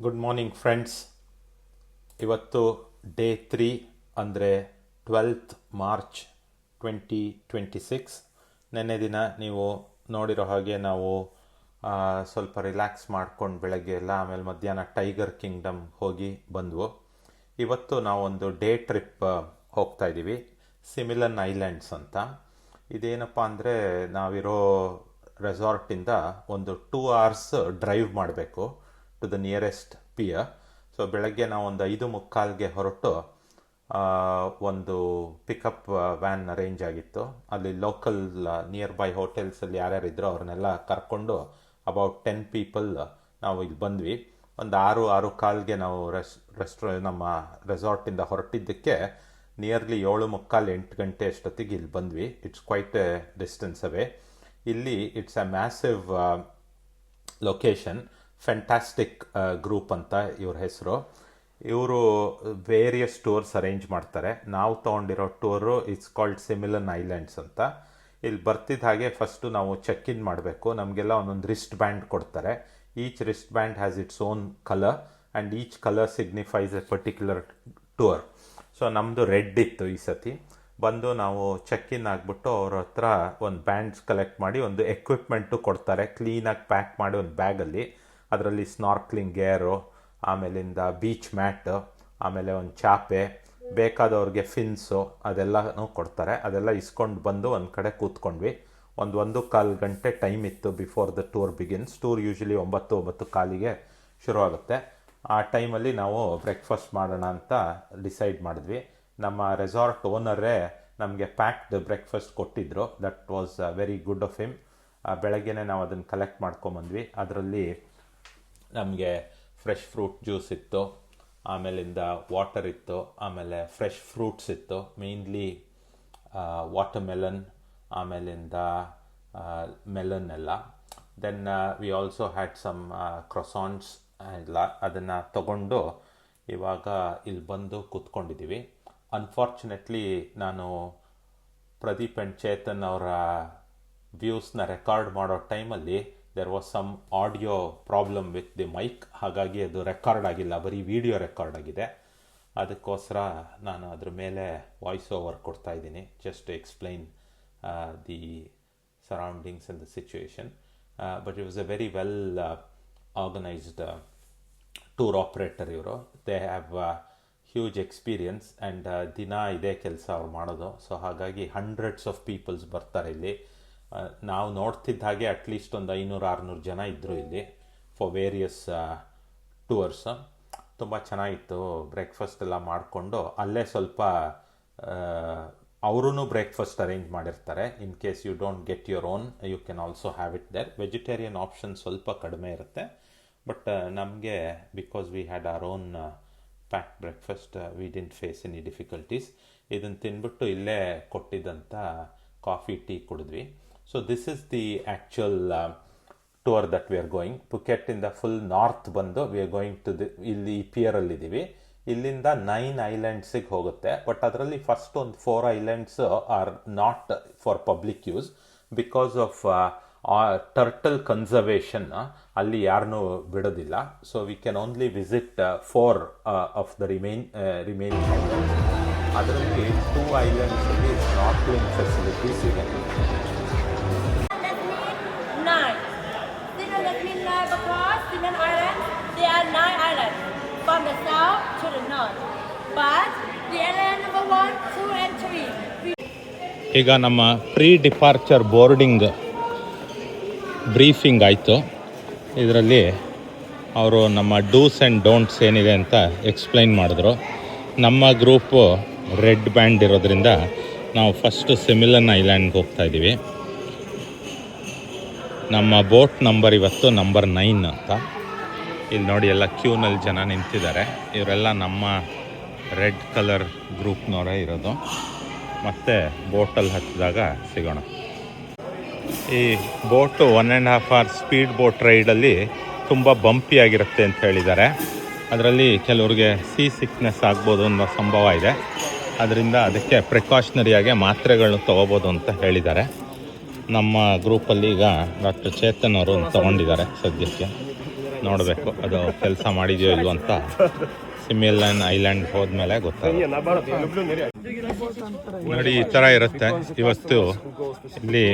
Good morning friends. ಇವತ್ತು day 3 ಅಂದರೆ 12th March 2026. ನೆನ್ನೆ ದಿನ ನೀವು ನೋಡಿರೋ ಹಾಗೆ ನಾವು ಸ್ವಲ್ಪ ರಿಲ್ಯಾಕ್ಸ್ ಮಾಡ್ಕೊಂಡು ಬೆಳಗ್ಗೆ ಎಲ್ಲ, ಆಮೇಲೆ ಮಧ್ಯಾಹ್ನ ಟೈಗರ್ ಕಿಂಗ್ಡಮ್ ಹೋಗಿ ಬಂದವು. ಇವತ್ತು ನಾವೊಂದು ಡೇ ಟ್ರಿಪ್ ಹೋಗ್ತಾ ಇದ್ದೀವಿ, ಸಿಮಿಲನ್ ಐಲ್ಯಾಂಡ್ಸ್ ಅಂತ. ಇದೇನಪ್ಪ ಅಂದರೆ ನಾವಿರೋ ರೆಸಾರ್ಟಿಂದ ಒಂದು 2 hours ಡ್ರೈವ್ ಮಾಡಬೇಕು to the nearest pier. So ಬೆಳಗ್ಗೆ ನಾವು ಒಂದು 5:45ಗೆ ಹೊರಟು ಒಂದು ಪಿಕಪ್ ವ್ಯಾನ್ ಅರೇಂಜ್ ಆಗಿತ್ತು. ಅಲ್ಲಿ ಲೋಕಲ್ ನಿಯರ್ ಬೈ ಹೋಟೆಲ್ಸಲ್ಲಿ ಯಾರ್ಯಾರು ಇದ್ರೋ ಅವ್ರನ್ನೆಲ್ಲ ಕರ್ಕೊಂಡು ಅಬೌಟ್ 10 people ನಾವು ಇಲ್ಲಿ ಬಂದ್ವಿ. ಒಂದು 6:15ಗೆ ನಾವು ನಮ್ಮ ರೆಸಾರ್ಟಿಂದ ಹೊರಟಿದ್ದಕ್ಕೆ ನಿಯರ್ಲಿ 7:45-8 ಗಂಟೆ ಅಷ್ಟೊತ್ತಿಗೆ ಇಲ್ಲಿ ಬಂದ್ವಿ. ಇಟ್ಸ್ ಕ್ವೈಟ್ ಎ ಡಿಸ್ಟೆನ್ಸ್ ಅವೇ. ಇಲ್ಲಿ it's a massive location. Fantastic group ಅಂತ ಇವ್ರ ಹೆಸರು. ಇವರು ವೇರಿಯಸ್ ಟೂರ್ಸ್ ಅರೇಂಜ್ ಮಾಡ್ತಾರೆ. ನಾವು ತೊಗೊಂಡಿರೋ ಟೂರು ಇಟ್ಸ್ ಕಾಲ್ಡ್ ಸಿಮಿಲನ್ ಐಲ್ಯಾಂಡ್ಸ್ ಅಂತ. ಇಲ್ಲಿ ಬರ್ತಿದ್ದ ಹಾಗೆ ಫಸ್ಟು ನಾವು ಚೆಕ್ ಇನ್ ಮಾಡಬೇಕು. ನಮಗೆಲ್ಲ ಒಂದೊಂದು ರಿಸ್ಟ್ ಬ್ಯಾಂಡ್ ಕೊಡ್ತಾರೆ. Each wrist band has its own colour and each colour signifies A particular tour. So ನಮ್ಮದು ರೆಡ್ ಇತ್ತು ಈ ಸತಿ. ಬಂದು ನಾವು ಚೆಕ್ ಇನ್ ಆಗಿಬಿಟ್ಟು ಅವ್ರ ಹತ್ರ ಒಂದು ಬ್ಯಾಂಡ್ಸ್ ಕಲೆಕ್ಟ್ ಮಾಡಿ ಒಂದು ಎಕ್ವಿಪ್ಮೆಂಟು ಕೊಡ್ತಾರೆ, ಕ್ಲೀನಾಗಿ ಪ್ಯಾಕ್ ಮಾಡಿ ಒಂದು ಬ್ಯಾಗಲ್ಲಿ. ಅದರಲ್ಲಿ ಸ್ನಾರ್ಕ್ಲಿಂಗ್ ಗೇರು, ಆಮೇಲಿಂದ ಬೀಚ್ ಮ್ಯಾಟ್, ಆಮೇಲೆ ಒಂದು ಚಾಪೆ, ಬೇಕಾದವ್ರಿಗೆ ಫಿನ್ಸು ಅದೆಲ್ಲನೂ ಕೊಡ್ತಾರೆ. ಅದೆಲ್ಲ ಇಸ್ಕೊಂಡು ಬಂದು ಒಂದು ಕಡೆ ಕೂತ್ಕೊಂಡ್ವಿ. 1:15 ಗಂಟೆ ಟೈಮ್ ಇತ್ತು before the tour begins. Tour usually 9:15ಗೆ ಶುರು ಆಗುತ್ತೆ. ಆ ಟೈಮಲ್ಲಿ ನಾವು ಬ್ರೇಕ್ಫಾಸ್ಟ್ ಮಾಡೋಣ ಅಂತ ಡಿಸೈಡ್ ಮಾಡಿದ್ವಿ. ನಮ್ಮ ರೆಸಾರ್ಟ್ ಓನರೇ ನಮಗೆ ಪ್ಯಾಕ್ಡ್ ಬ್ರೇಕ್ಫಾಸ್ಟ್ ಕೊಟ್ಟಿದ್ದರು. That was very good of him. ಬೆಳಗ್ಗೆನೇ ನಾವು ಅದನ್ನು ಕಲೆಕ್ಟ್ ಮಾಡ್ಕೊಂಬಂದ್ವಿ. ಅದರಲ್ಲಿ ನಮಗೆ ಫ್ರೆಶ್ ಫ್ರೂಟ್ ಜ್ಯೂಸ್ ಇತ್ತು, ಆಮೇಲಿಂದ ವಾಟರ್ ಇತ್ತು, ಆಮೇಲೆ ಫ್ರೆಶ್ ಫ್ರೂಟ್ಸ್ ಇತ್ತು, ಮೇನ್ಲಿ ವಾಟರ್ ಮೆಲನ್, ಆಮೇಲಿಂದ ಮೆಲನ್ ಎಲ್ಲ. Then we also had some croissants ಎಲ್ಲ. ಅದನ್ನು ತಗೊಂಡು ಇವಾಗ ಇಲ್ಲಿ ಬಂದು ಕೂತ್ಕೊಂಡಿದ್ದೀವಿ. ಅನ್ಫಾರ್ಚುನೇಟ್ಲಿ ನಾನು ಪ್ರದೀಪ್ ಆ್ಯಂಡ್ ಚೇತನ್ ಅವರ ವ್ಯೂಸ್ನ ರೆಕಾರ್ಡ್ ಮಾಡೋ ಟೈಮಲ್ಲಿ there was some audio problem with the mic. ಹಾಗಾಗಿ ಅದು ರೆಕಾರ್ಡ್ ಆಗಿಲ್ಲ, ಬರೀ ವಿಡಿಯೋ ರೆಕಾರ್ಡ್ ಆಗಿದೆ. ಅದಕ್ಕೋಸ್ಕರ ನಾನು ಅದ್ರ ಮೇಲೆ ವಾಯ್ಸ್ ಓವರ್ ಕೊಡ್ತಾ ಇದ್ದೀನಿ, just to explain the surroundings and the situation. But it was a very well organised tour operator ಇವರು. They have huge experience and ದಿನ ಇದೇ ಕೆಲಸ ಅವ್ರು ಮಾಡೋದು. ಸೊ ಹಾಗಾಗಿ ಹಂಡ್ರೆಡ್ಸ್ ಆಫ್ ಪೀಪಲ್ಸ್ ಬರ್ತಾರೆ ಇಲ್ಲಿ. ನಾವು ನೋಡ್ತಿದ್ದ ಹಾಗೆ ಅಟ್ಲೀಸ್ಟ್ ಒಂದು 500-600 ಜನ ಇದ್ದರು ಇಲ್ಲಿ ಫಾರ್ ವೇರಿಯಸ್ ಟೂರ್ಸ್. ತುಂಬ ಚೆನ್ನಾಗಿತ್ತು. ಬ್ರೇಕ್ಫಾಸ್ಟ್ ಎಲ್ಲ ಮಾಡಿಕೊಂಡು ಅಲ್ಲೇ ಸ್ವಲ್ಪ ಅವರೂ ಬ್ರೇಕ್ಫಾಸ್ಟ್ ಅರೇಂಜ್ ಮಾಡಿರ್ತಾರೆ. In case you don't get your own, you can also have it there. Vegetarian option ಸ್ವಲ್ಪ ಕಡಿಮೆ ಇರುತ್ತೆ. ಬಟ್ ನಮಗೆ because we had our own pack breakfast, we didn't face any difficulties. ಇದನ್ನು ತಿಂದ್ಬಿಟ್ಟು ಇಲ್ಲೇ ಕೊಟ್ಟಿದ್ದಂಥ ಕಾಫಿ ಟೀ ಕುಡಿದ್ವಿ. So this is the actual tour that we are going. ಪುಕೆಟ್ಟಿಂದ ಫುಲ್ ನಾರ್ತ್ ಬಂದು ವಿ ಆರ್ ಗೋಯಿಂಗ್ ಟು ಇಲ್ಲಿ ಪಿಯರಲ್ಲಿದ್ದೀವಿ. ಇಲ್ಲಿಂದ 9 ಐಲ್ಯಾಂಡ್ಸಿಗೆ ಹೋಗುತ್ತೆ. ಬಟ್ ಅದರಲ್ಲಿ ಫಸ್ಟ್ ಒಂದು 4 islands are not for public use because of turtle conservation. ಅಲ್ಲಿ ಯಾರನ್ನೂ ಬಿಡೋದಿಲ್ಲ. So we can only visit 4 of the remaining islands. ಅದರಲ್ಲಿ 2 ಐಲ್ಯಾಂಡ್ಸಲ್ಲಿ ಸ್ನಾರ್ಕ್ಲಿಂಗ್ ಫೆಸಿಲಿಟೀಸ್ ಇದೆ. From the south to the north, but the island number 1, 2, and 3. ಈಗ ನಮ್ಮ pre departure boarding briefing ಆಯಿತು. ಇದರಲ್ಲಿ ಅವರು ನಮ್ಮ ಡೂಸ್ ಆ್ಯಂಡ್ ಡೋಂಟ್ಸ್ ಏನಿದೆ ಅಂತ ಎಕ್ಸ್ಪ್ಲೈನ್ ಮಾಡಿದ್ರು. ನಮ್ಮ ಗ್ರೂಪು ರೆಡ್ ಬ್ಯಾಂಡ್ ಇರೋದ್ರಿಂದ ನಾವು ಫಸ್ಟು ಸಿಮಿಲನ್ ಐಲ್ಯಾಂಡ್ಗೆ ಹೋಗ್ತಾಯಿದ್ದೀವಿ. ನಮ್ಮ ಬೋಟ್ ನಂಬರ್ ಇವತ್ತು ನಂಬರ್ 9 ಅಂತ. ಇಲ್ಲಿ ನೋಡಿ ಎಲ್ಲ ಕ್ಯೂನಲ್ಲಿ ಜನ ನಿಂತಿದ್ದಾರೆ. ಇವರೆಲ್ಲ ನಮ್ಮ ರೆಡ್ ಕಲರ್ ಗ್ರೂಪ್ನವರೇ ಇರೋದು. ಮತ್ತು ಬೋಟಲ್ಲಿ ಹತ್ತಿದಾಗ ಸಿಗೋಣ. ಈ ಬೋಟು 1.5 hour ಸ್ಪೀಡ್ ಬೋಟ್ ರೈಡಲ್ಲಿ ತುಂಬ ಬಂಪಿ ಆಗಿರುತ್ತೆ ಅಂತ ಹೇಳಿದ್ದಾರೆ. ಅದರಲ್ಲಿ ಕೆಲವ್ರಿಗೆ ಸಿಕ್ನೆಸ್ ಆಗ್ಬೋದು ಅನ್ನೋ ಸಂಭವ ಇದೆ. ಅದರಿಂದ ಅದಕ್ಕೆ ಪ್ರಿಕಾಷನರಿಯಾಗಿ ಮಾತ್ರೆಗಳನ್ನ ತೊಗೋಬೋದು ಅಂತ ಹೇಳಿದ್ದಾರೆ. ನಮ್ಮ ಗ್ರೂಪಲ್ಲಿ ಈಗ ಡಾಕ್ಟರ್ ಚೇತನ್ ಅವರು ತೊಗೊಂಡಿದ್ದಾರೆ ಸದ್ಯಕ್ಕೆ. ನೋಡಬೇಕು ಅದು ಕೆಲಸ ಮಾಡಿದೆಯೋ ಇಲ್ವೋ ಅಂತ ಸಿಮಿಲನ್ ಐಲ್ಯಾಂಡ್ ಹೋದ್ಮೇಲೆ ಗೊತ್ತಾಗುತ್ತೆ. ನೋಡಿ ಈ ಥರ ಇರುತ್ತೆ. ಇವತ್ತು ಇಲ್ಲಿ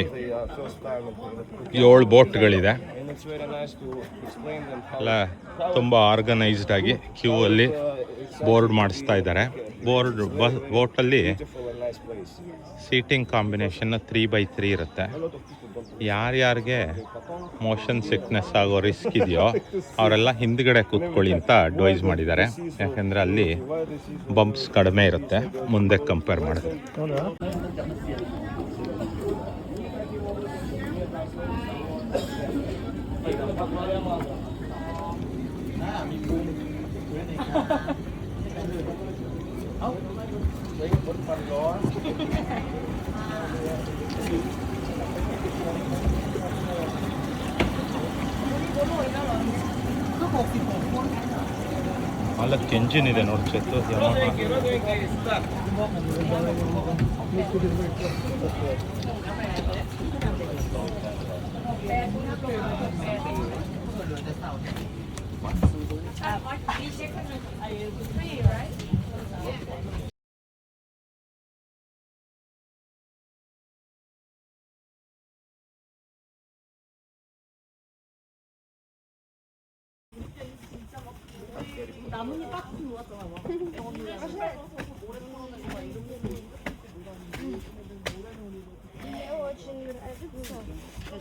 7 ಬೋಟ್ಗಳಿದೆ. ಎಲ್ಲ ತುಂಬ ಆರ್ಗನೈಸ್ಡ್ ಆಗಿ ಕ್ಯೂ ಅಲ್ಲಿ ಬೋರ್ಡ್ ಮಾಡಿಸ್ತಾ ಇದ್ದಾರೆ. ಬೋಟಲ್ಲಿ ಸೀಟಿಂಗ್ ಕಾಂಬಿನೇಷನ್ 3x3 ಇರುತ್ತೆ. ಯಾರ್ಯಾರಿಗೆ ಮೋಷನ್ ಸಿಕ್ನೆಸ್ ಆಗೋ ರಿಸ್ಕ್ ಇದೆಯೋ ಅವರೆಲ್ಲ ಹಿಂದ್ಗಡೆ ಕೂತ್ಕೊಳ್ಳಿ ಅಂತ ಅಡ್ವೈಸ್ ಮಾಡಿದ್ದಾರೆ. ಯಾಕೆಂದರೆ ಅಲ್ಲಿ ಬಂಪ್ಸ್ ಕಡಿಮೆ ಇರುತ್ತೆ ಮುಂದೆ ಕಂಪೇರ್ ಮಾಡಿದ್ರೆ. ನಾಲ್ಕು ಎಂಜಿನ್ ಇದೆ ನೋಡಿ ಚೆತ್ತು.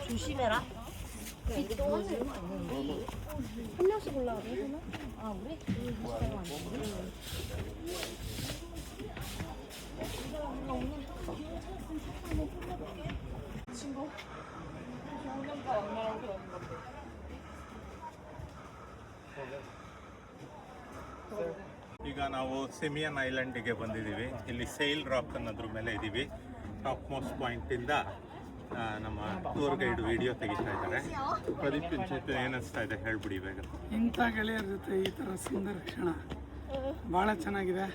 조심해라. 한 명씩 올라가야 되나? 아, 우리? 친구? ಈಗ ನಾವು ಸಿಮಿಯನ್ ಐಲ್ಯಾಂಡಿಗೆ ಬಂದಿದ್ದೀವಿ. ಇಲ್ಲಿ ಸೇಲ್ ರಾಕ್ ಅನ್ನೋದ್ರ ಮೇಲೆ ಇದ್ದೀವಿ. ಟಾಪ್ ಮೋಸ್ಟ್ ಪಾಯಿಂಟಿಂದ ನಮ್ಮ ಟೂರ್ ಗೈಡ್ ವಿಡಿಯೋ ತೆಗಿತಾ ಇದ್ದಾರೆ. ಪ್ರದೀಪ್ ಜೊತೆ ಏನಿಸ್ತಾ ಇದೆ ಹೇಳ್ಬಿಡಿ ಬೇಗ. ಇಂಥ ಗೆಳೆಯರ ಜೊತೆ ಈ ಥರ ಸುಂದರ ಕ್ಷಣ ಭಾಳ ಚೆನ್ನಾಗಿದೆ.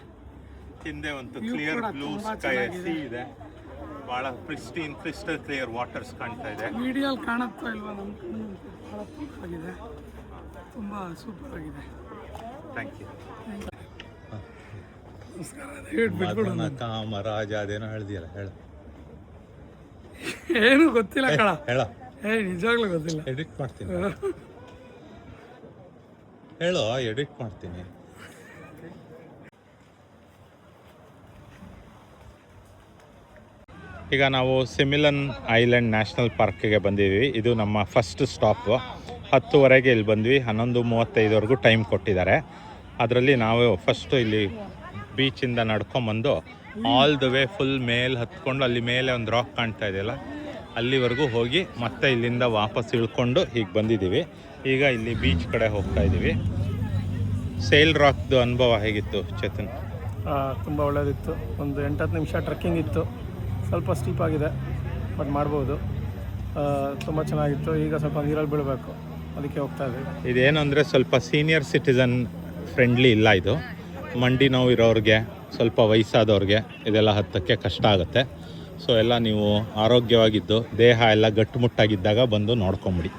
ಹಿಂದೆ ಒಂದು ಕ್ಲಿಯರ್ ಬ್ಲೂ ಸ್ಕೈ ಸಿ ಇದೆ. ಭಾಳ ಕ್ರಿಸ್ಟಲ್ ಕ್ಲಿಯರ್ ವಾಟರ್ಸ್ ಕಾಣ್ತಾ ಇದೆ. ವಿಡಿಯೋಲ್ಲಿ ಕಾಣುತ್ತೋ ಇಲ್ವಾ ನಮ್ಮ ಕಣ್ಣು ಭಾಳ ಆಗಿದೆ. ತುಂಬ ಸೂಪರ್ ಆಗಿದೆ. Thank you. ನಮಸ್ಕಾರ. ದಯವಿಟ್ಟು ಬಿಟ್ಬಿಡು. ಕಾಮರಾಜ ಅದೇನೋ ಹೇಳ್ದಿಯಲ್ಲ ಹೇಳು. ಏನು ಗೊತ್ತಿಲ್ಲ ಕಣ. ಹೇಳ. ನಿಜವಾಗ್ಲೂ ಗೊತ್ತಿಲ್ಲ. ಎಡಿಟ್ ಮಾಡ್ತೀನಿ. ಹೇಳು, ಎಡಿಟ್ ಮಾಡ್ತೀನಿ. ಈಗ ನಾವು ಸಿಮಿಲನ್ ಐಲ್ಯಾಂಡ್ ನ್ಯಾಷನಲ್ ಪಾರ್ಕಿಗೆ ಬಂದಿದ್ದೀವಿ. ಇದು ನಮ್ಮ ಫಸ್ಟ್ ಸ್ಟಾಪು. 10:00 ಇಲ್ಲಿ ಬಂದ್ವಿ. 11:35ವರೆಗೂ ಟೈಮ್ ಕೊಟ್ಟಿದ್ದಾರೆ. ಅದರಲ್ಲಿ ನಾವು ಫಸ್ಟು ಇಲ್ಲಿ ಬೀಚಿಂದ ನಡ್ಕೊಂಬಂದು ಆಲ್ ದ ವೇ ಫುಲ್ ಮೇಲೆ ಹತ್ಕೊಂಡು ಅಲ್ಲಿ ಮೇಲೆ ಒಂದು ರಾಕ್ ಕಾಣ್ತಾ ಇದೆಯಲ್ಲ ಅಲ್ಲಿವರೆಗೂ ಹೋಗಿ ಮತ್ತೆ ಇಲ್ಲಿಂದ ವಾಪಸ್ ಇಳ್ಕೊಂಡು ಹೀಗೆ ಬಂದಿದ್ದೀವಿ. ಈಗ ಇಲ್ಲಿ ಬೀಚ್ ಕಡೆ ಹೋಗ್ತಾ ಇದ್ದೀವಿ. ಸೇಲ್ ರಾಕ್ದು ಅನುಭವ ಹೇಗಿತ್ತು ಚೇತನ್? ತುಂಬ ಒಳ್ಳೆಯದಿತ್ತು. ಒಂದು 8-10 ನಿಮಿಷ ಟ್ರೆಕ್ಕಿಂಗ್ ಇತ್ತು. ಸ್ವಲ್ಪ ಸ್ಟೀಪ್ ಆಗಿದೆ ಬಟ್ ಮಾಡ್ಬೋದು. ತುಂಬ ಚೆನ್ನಾಗಿತ್ತು. ಈಗ ಸ್ವಲ್ಪ ನೀರಲ್ಲಿ ಬೀಳಬೇಕು, ಅದಕ್ಕೆ ಹೋಗ್ತಾ ಇದ್ದೀವಿ. ಇದೇನು ಅಂದರೆ ಸ್ವಲ್ಪ ಸೀನಿಯರ್ ಸಿಟಿಸನ್ ಫ್ರೆಂಡ್ಲಿ ಇಲ್ಲ ಇದು. ಮಂಡಿ ನೋವು ಇರೋರಿಗೆ, ಸ್ವಲ್ಪ ವಯಸ್ಸಾದವ್ರಿಗೆ ಇದೆಲ್ಲ ಹತ್ತಕ್ಕೆ ಕಷ್ಟ ಆಗುತ್ತೆ. ಸೊ ಎಲ್ಲ ನೀವು ಆರೋಗ್ಯವಾಗಿದ್ದು ದೇಹ ಎಲ್ಲ ಗಟ್ಟುಮುಟ್ಟಾಗಿದ್ದಾಗ ಬಂದು ನೋಡ್ಕೊಂಬಿಡಿ.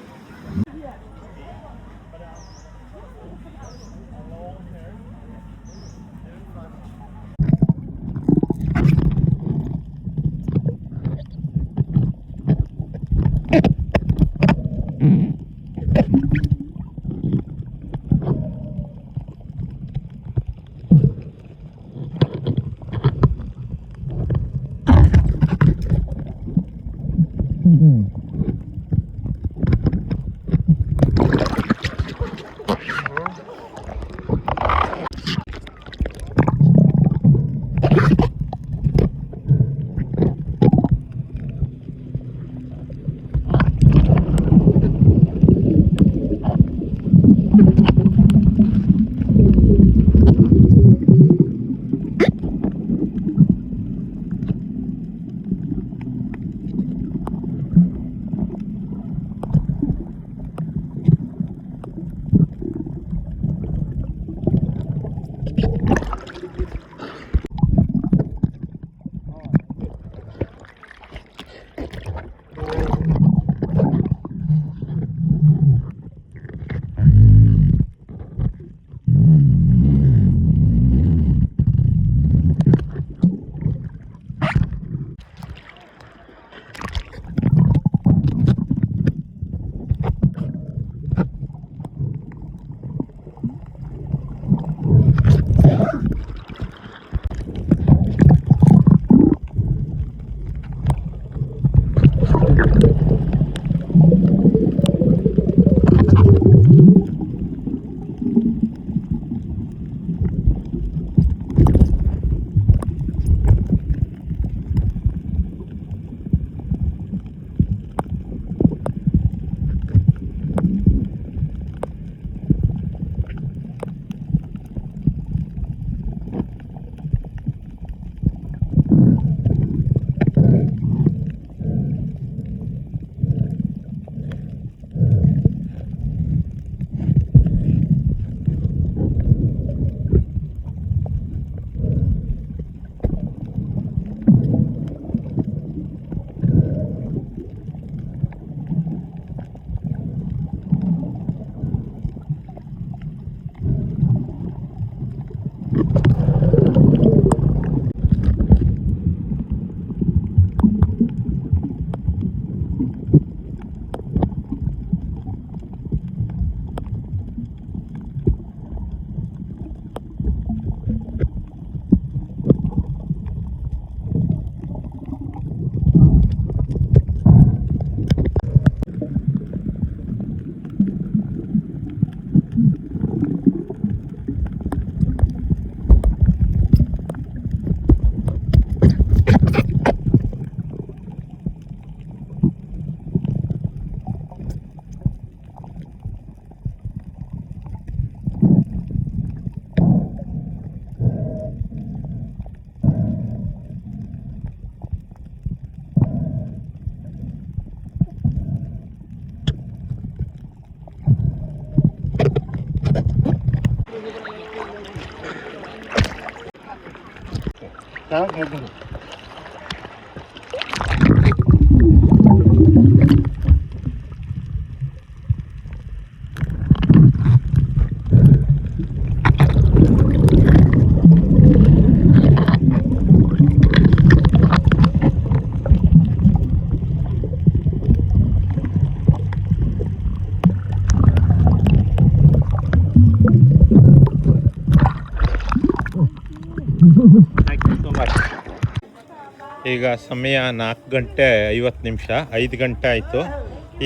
ಈಗ ಸಮಯ 4:50, 5 ಗಂಟೆ ಆಯಿತು.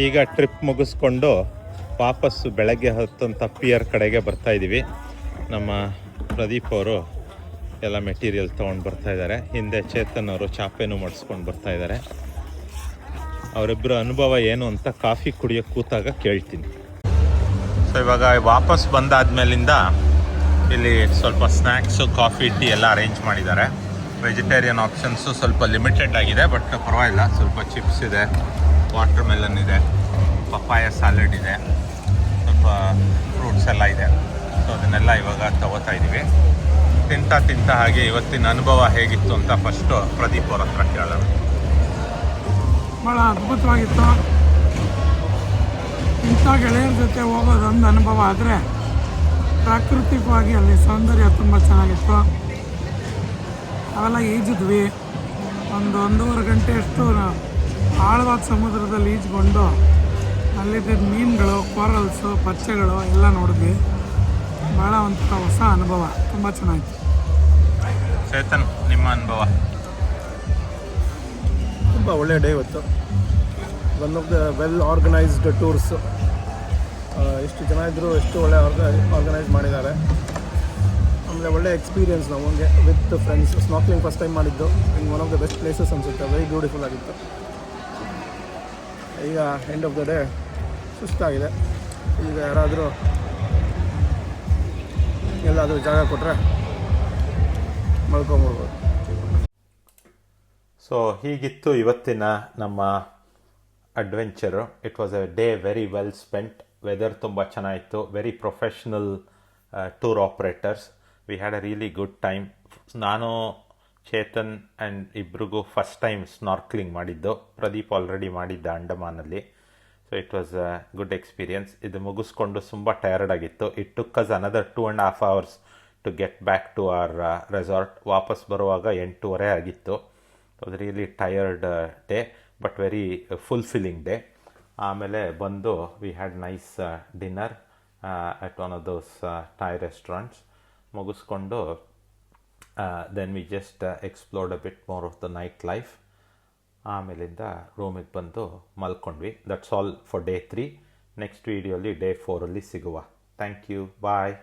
ಈಗ ಟ್ರಿಪ್ ಮುಗಿಸ್ಕೊಂಡು ವಾಪಸ್ಸು ಬೆಳಗ್ಗೆ ಹೊತ್ತಂತ ಪಿಯರ್ ಕಡೆಗೆ ಬರ್ತಾಯಿದ್ದೀವಿ. ನಮ್ಮ ಪ್ರದೀಪ್ ಅವರು ಎಲ್ಲ ಮೆಟೀರಿಯಲ್ ತೊಗೊಂಡು ಬರ್ತಾಯಿದ್ದಾರೆ. ಹಿಂದೆ ಚೇತನ್ ಅವರು ಚಾಪೆನೂ ಮಾಡಿಸ್ಕೊಂಡು ಬರ್ತಾಯಿದ್ದಾರೆ. ಅವರಿಬ್ಬರ ಅನುಭವ ಏನು ಅಂತ ಕಾಫಿ ಕುಡಿಯೋಕ್ಕೆ ಕೂತಾಗ ಕೇಳ್ತೀನಿ. ಸೊ ಇವಾಗ ವಾಪಸ್ ಬಂದಾದ್ಮೇಲಿಂದ ಇಲ್ಲಿ ಸ್ವಲ್ಪ ಸ್ನ್ಯಾಕ್ಸು, ಕಾಫಿ, ಟೀ ಎಲ್ಲ ಅರೇಂಜ್ ಮಾಡಿದ್ದಾರೆ. ವೆಜಿಟೇರಿಯನ್ ಆಪ್ಷನ್ಸು ಸ್ವಲ್ಪ ಲಿಮಿಟೆಡ್ ಆಗಿದೆ, ಬಟ್ ಪರವಾಗಿಲ್ಲ. ಸ್ವಲ್ಪ ಚಿಪ್ಸ್ ಇದೆ, ವಾಟರ್ ಮೆಲನ್ ಇದೆ, ಪಪ್ಪಾಯ ಸ್ಯಾಲಡ್ ಇದೆ, ಸ್ವಲ್ಪ ಫ್ರೂಟ್ಸ್ ಎಲ್ಲ ಇದೆ. ಸೊ ಅದನ್ನೆಲ್ಲ ಇವಾಗ ತಗೋತಾ ಇದ್ದೀವಿ. ತಿಂತ ಹಾಗೆ ಇವತ್ತಿನ ಅನುಭವ ಹೇಗಿತ್ತು ಅಂತ ಫಸ್ಟು ಪ್ರದೀಪ್ ಅವ್ರ ಹತ್ರ ಕೇಳೋಣ. ಭಾಳ ಅದ್ಭುತವಾಗಿತ್ತು. ಇಂಥ ಗೆಳೆಯರ ಜೊತೆ ಹೋಗೋದೊಂದು ಅನುಭವ ಆದರೆ ಪ್ರಾಕೃತಿಕವಾಗಿ ಅಲ್ಲಿ ಸೌಂದರ್ಯ ತುಂಬ ಚೆನ್ನಾಗಿತ್ತು. ಅವೆಲ್ಲ ಈಜಿದ್ವಿ. 1.5 ಗಂಟೆಯಷ್ಟು ಆಳವಾದ ಸಮುದ್ರದಲ್ಲಿ ಈಜ್ಕೊಂಡು ಅಲ್ಲಿದ್ದ ಮೀನುಗಳು, ಕೊರಲ್ಸು, ಪಚ್ಚೆಗಳು ಎಲ್ಲ ನೋಡಿದ್ವಿ. ಭಾಳ ಒಂಥರ ಹೊಸ ಅನುಭವ, ತುಂಬ ಚೆನ್ನಾಗಿತ್ತು. ಚೇತನ್, ನಿಮ್ಮ ಅನುಭವ? ತುಂಬ ಒಳ್ಳೆಯ ಡೇ ಇವತ್ತು. One of the well organised tours. ಎಷ್ಟು ಜನ ಇದ್ದರೂ ಎಷ್ಟು ಒಳ್ಳೆ ಆರ್ಗನೈಸ್ ಮಾಡಿದ್ದಾರೆ. ಆಮೇಲೆ ಒಳ್ಳೆ ಎಕ್ಸ್ಪೀರಿಯನ್ಸ್ ನಮಗೆ with friends. Snorkelling first time ಮಾಡಿದ್ದು in one of the best places ಅನಿಸುತ್ತೆ. ವೆರಿ ಬ್ಯೂಟಿಫುಲ್ ಆಗಿತ್ತು. ಈಗ ಎಂಡ್ ಆಫ್ ದ ಡೇ ಸುಸ್ತಾಗಿದೆ. ಈಗ ಯಾರಾದರೂ ಎಲ್ಲಾದರೂ ಜಾಗ ಕೊಟ್ಟರೆ ಮಲ್ಕೊಂಬಿಡ್ಬೋದು. ಸೊ ಹೀಗಿತ್ತು ಇವತ್ತಿನ ನಮ್ಮ adventure. It was a day very well spent. Weather ತುಂಬ ಚೆನ್ನಾಗಿತ್ತು. Very professional tour operators. We had a really good time. ನಾನು, ಚೇತನ್ ಆ್ಯಂಡ್ ಇಬ್ರಿಗೂ ಫಸ್ಟ್ ಟೈಮ್ ಸ್ನಾರ್ಕ್ಲಿಂಗ್ ಮಾಡಿದ್ದು. ಪ್ರದೀಪ್ ಆಲ್ರೆಡಿ ಮಾಡಿದ್ದ ಅಂಡಮಾನಲ್ಲಿ. So it was a good experience. ಇದು ಮುಗಿಸ್ಕೊಂಡು ತುಂಬ ಟಯರ್ಡ್ ಆಗಿತ್ತು. It took us another 2.5 hours to get back to our resort. ವಾಪಸ್ ಬರುವಾಗ 8:30 ಆಗಿತ್ತು. It was really tired day, but very fulfilling day. ಆಮೇಲೆ ಬಂದು we had nice dinner at one of those Thai restaurants. ಮುಗಿಸ್ಕೊಂಡು then we just explored a bit more of the nightlife. ಆಮೇಲಿಂದ ರೂಮಿಗೆ ಬಂದು ಮಲ್ಕೊಂಡ್ವಿ. That's all for day 3. Next ವೀಡಿಯೋಲಿ day 4 ಸಿಗುವ. Thank you. Bye.